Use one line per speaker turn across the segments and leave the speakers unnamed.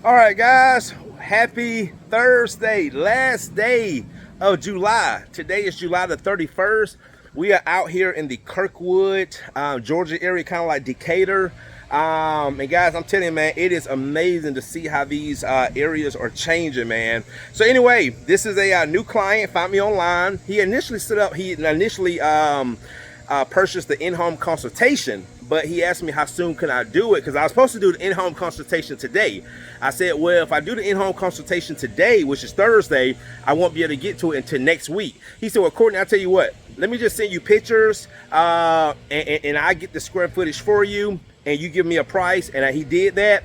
All right, guys, happy Thursday, last day of July. Today is July the 31st. We are out here in the Kirkwood, Georgia area, kind of like Decatur. And guys, I'm telling you, man, it is amazing to see how these areas are changing, man. So anyway, this is a new client, found me online. He initially purchased the in-home consultation, but he asked me how soon can I do it, because I was supposed to do the in-home consultation today. I said, well, if I do the in-home consultation today, which is Thursday, I won't be able to get to it until next week. He said, well, Courtney, I'll tell you what, let me just send you pictures and I get the square footage for you and you give me a price. And he did that.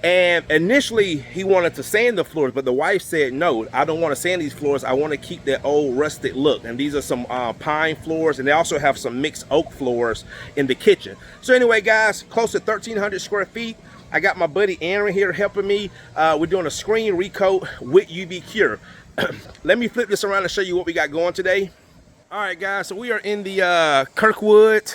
And initially he wanted to sand the floors, but the wife said, no, I don't want to sand these floors. I want to keep that old rustic look. And these are some pine floors, and they also have some mixed oak floors in the kitchen. So anyway, guys, close to 1,300 square feet. I got my buddy Aaron here helping me. We're doing a screen recoat with UV cure. Let me flip this around and show you what we got going today. All right, guys, so we are in the Kirkwood,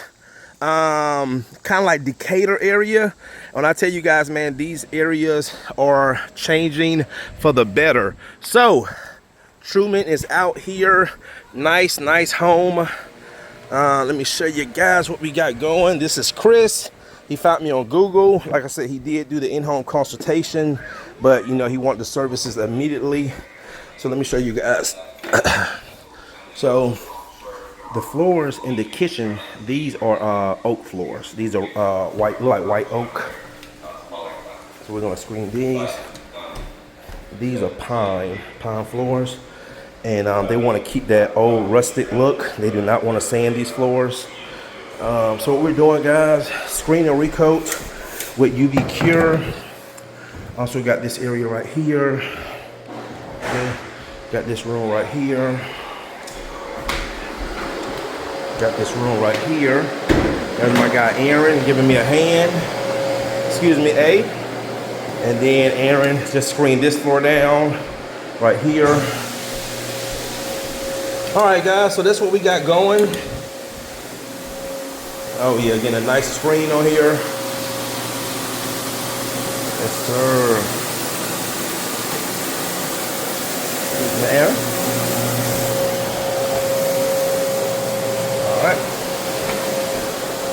kind of like Decatur area. When I tell you guys, man, these areas are changing for the better. So Truman is out here. Nice home. Let me show you guys what we got going. This is Chris. He found me on Google. Like I said, he did do the in-home consultation, but you know, he wanted the services immediately. So let me show you guys. So the floors in the kitchen, these are oak floors. These are white, like white oak. So we're gonna screen these. These are pine floors, and they want to keep that old rustic look. They do not want to sand these floors. So what we're doing, guys, screen and recoat with UV cure. Also got this area right here. Okay. Got this room right here. Got this room right here. There's my guy Aaron giving me a hand. Excuse me, A. And then Aaron just screened this floor down right here. All right, guys, so that's what we got going. Oh yeah, getting a nice screen on here. Yes, sir. Aaron.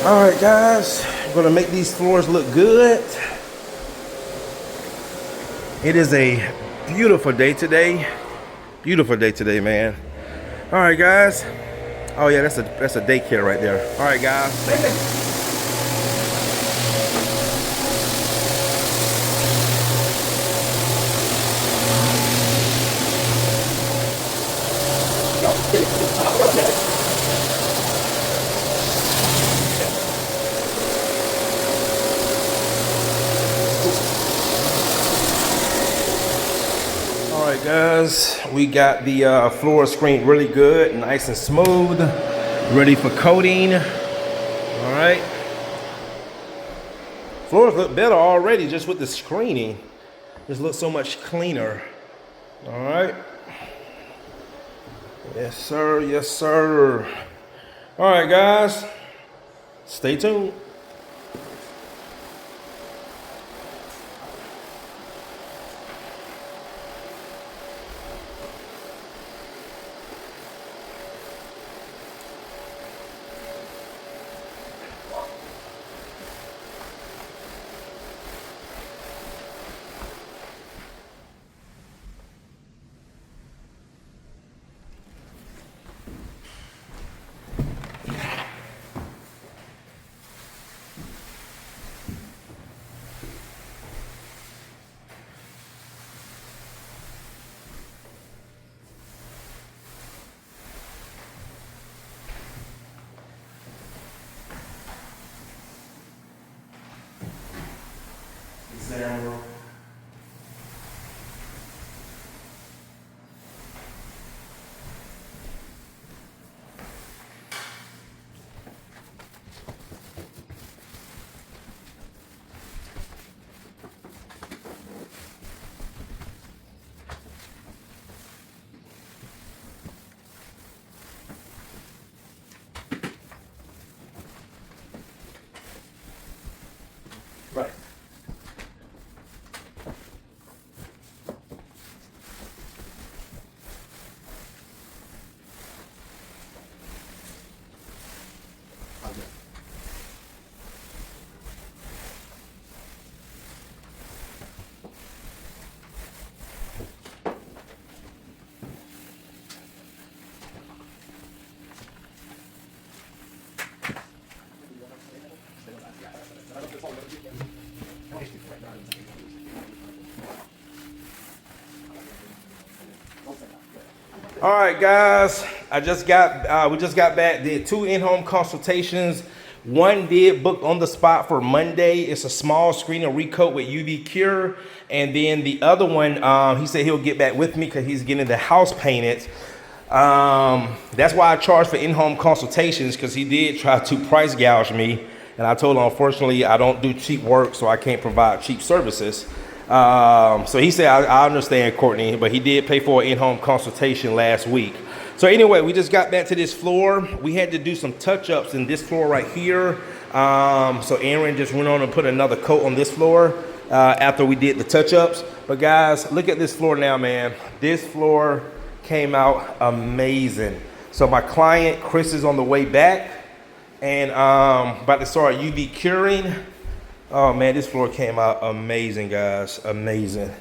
All right, guys, I'm gonna make these floors look good. It is a beautiful day today. Beautiful day today, man. All right, guys. Oh yeah, that's a daycare right there. All right, guys. All right, guys, we got the floor screened really good, nice and smooth, ready for coating. All right, floors look better already just with the screening. Just looks so much cleaner. All right. Yes, sir. Yes, sir. All right, guys, stay tuned. All right, guys. We just got back. Did 2 in-home consultations. One did book on the spot for Monday. It's a small screen and recoat with UV cure. And then the other one, he said he'll get back with me because he's getting the house painted. That's why I charge for in-home consultations, because he did try to price gouge me. And I told him, unfortunately, I don't do cheap work, so I can't provide cheap services. So he said, I understand, Courtney, but he did pay for an in-home consultation last week. So anyway, we just got back to this floor. We had to do some touch-ups in this floor right here. So Aaron just went on and put another coat on this floor after we did the touch-ups. But guys, look at this floor now, man. This floor came out amazing. So my client, Chris, is on the way back and about to start UV curing. Oh man, this floor came out amazing, guys, amazing.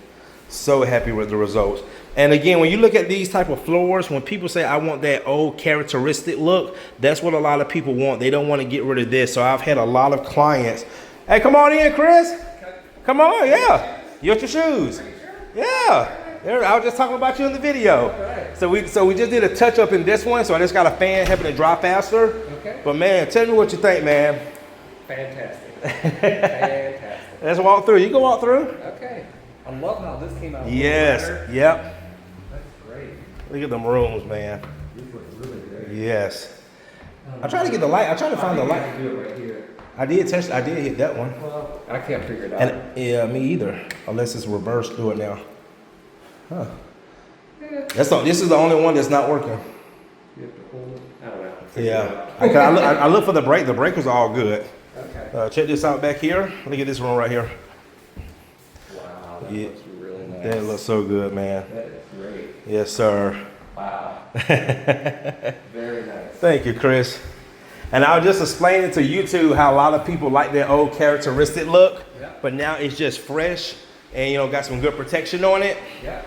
So happy with the results. And again, when you look at these type of floors, when people say, I want that old characteristic look, that's what a lot of people want. They don't want to get rid of this. So I've had a lot of clients. Hey, come on in, Chris. Come on, yeah. You got your shoes? Yeah. I was just talking about you in the video. So we just did a touch up in this one. So I just got a fan helping it dry faster. Okay. But man, tell me what you think, man.
Fantastic. Fantastic.
Let's walk through. You can walk through.
Okay. I love how this came out.
Yes. Yep.
That's great.
Look at them rooms, man.
These look really great.
Yes. I tried to get the light. I tried to find the light.
I do it right here.
I did hit that one.
Well, I can't figure it out.
And yeah, me either. Unless it's reversed. Do it now. Huh. This is the only one that's not working.
You have to hold it. I don't know.
Yeah. I look for the brake. The brake was all good.
Okay.
Check this out back here. Look at this room right here.
Wow, that looks really nice.
That looks so good, man.
That is great.
Yes, sir.
Wow. Very nice.
Thank you, Chris. And I was just explaining to you two how a lot of people like their old characteristic look, but now it's just fresh and got some good protection on it.
Yeah.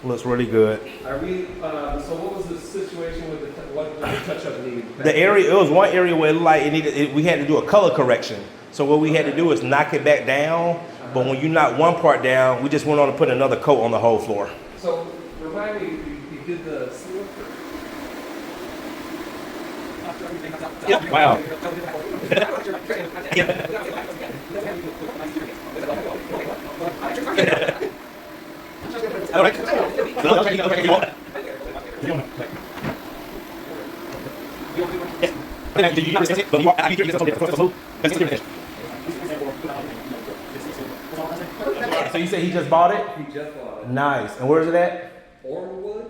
Looks really good.
Are we? So what was the situation with what the touch-up need?
The area, it was one area where we had to do a color correction. So what we had to do is knock it back down. But when you knock one part down, we just went on to put another coat on the whole floor.
So remind me, you did the seal?
Yep. Wow. All right. So you say he just bought it?
He just bought it.
Nice. And where is it at?
Orwood?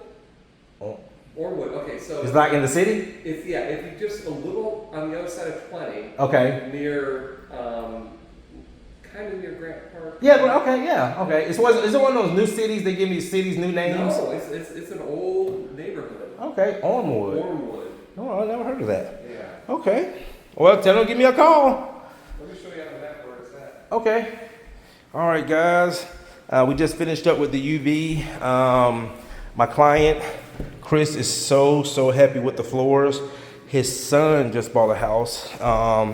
Oh.
Orwood, okay, so...
It's like in the city?
If you just a little on the other side of 20.
Okay.
Near, kind of near Grant Park.
Yeah, but okay, yeah, okay. Is it one of those new cities, they give these cities new names?
No, it's an old neighborhood.
Okay, Ormwood.
Orwood.
No, I never heard of that.
Yeah.
Okay. Well, tell them to give me a call.
Let me show you on the map where it's at.
Okay. All right, guys. We just finished up with the UV. My client, Chris, is so happy with the floors. His son just bought a house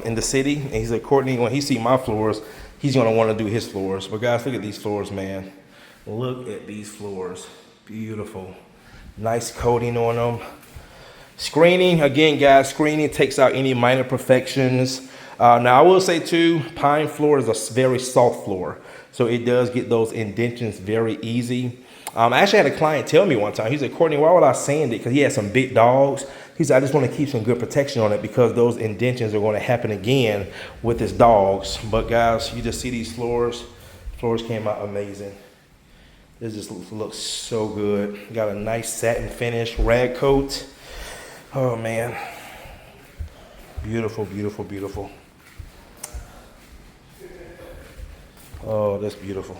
in the city. And he said, Courtney, when he see my floors, he's going to want to do his floors. But guys, look at these floors, man. Look at these floors. Beautiful. Nice coating on them. Screening, again, guys, screening takes out any minor imperfections. Now, I will say, too, pine floor is a very soft floor. So it does get those indentions very easy. I actually had a client tell me one time, he said, Courtney, why would I sand it? Because he had some big dogs. He said, I just want to keep some good protection on it because those indentions are going to happen again with his dogs. But guys, you just see these floors. Floors came out amazing. This just looks so good. Got a nice satin finish, rag coat. Oh man. Beautiful, beautiful, beautiful. Oh, that's beautiful.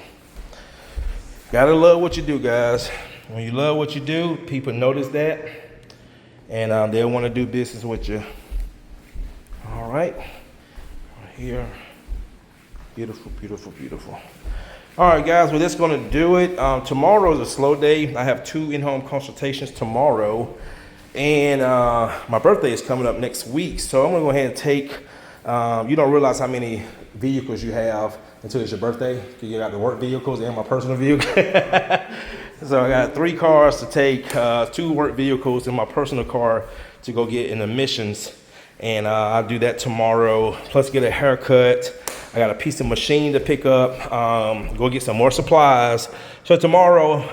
Gotta love what you do, guys. When you love what you do, people notice that, and they'll want to do business with you. All right, right here. Beautiful, beautiful, beautiful. All right, guys, well, that's gonna do it. Tomorrow is a slow day. I have 2 in-home consultations tomorrow, and my birthday is coming up next week, so I'm gonna go ahead and take. You don't realize how many vehicles you have until it's your birthday. You got the work vehicles and my personal vehicle. So I got 3 cars to take, 2 work vehicles and my personal car to go get in emissions. And I'll do that tomorrow, plus get a haircut. I got a piece of machine to pick up, go get some more supplies. So tomorrow,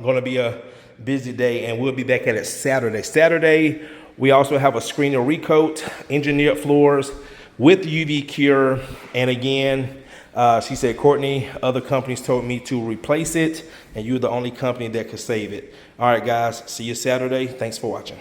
gonna be a busy day, and we'll be back at it Saturday. Saturday, we also have a screen of Recoat, engineered floors with UV cure. And again, she said, Courtney, other companies told me to replace it, and you're the only company that could save it. All right, guys, see you Saturday. Thanks for watching.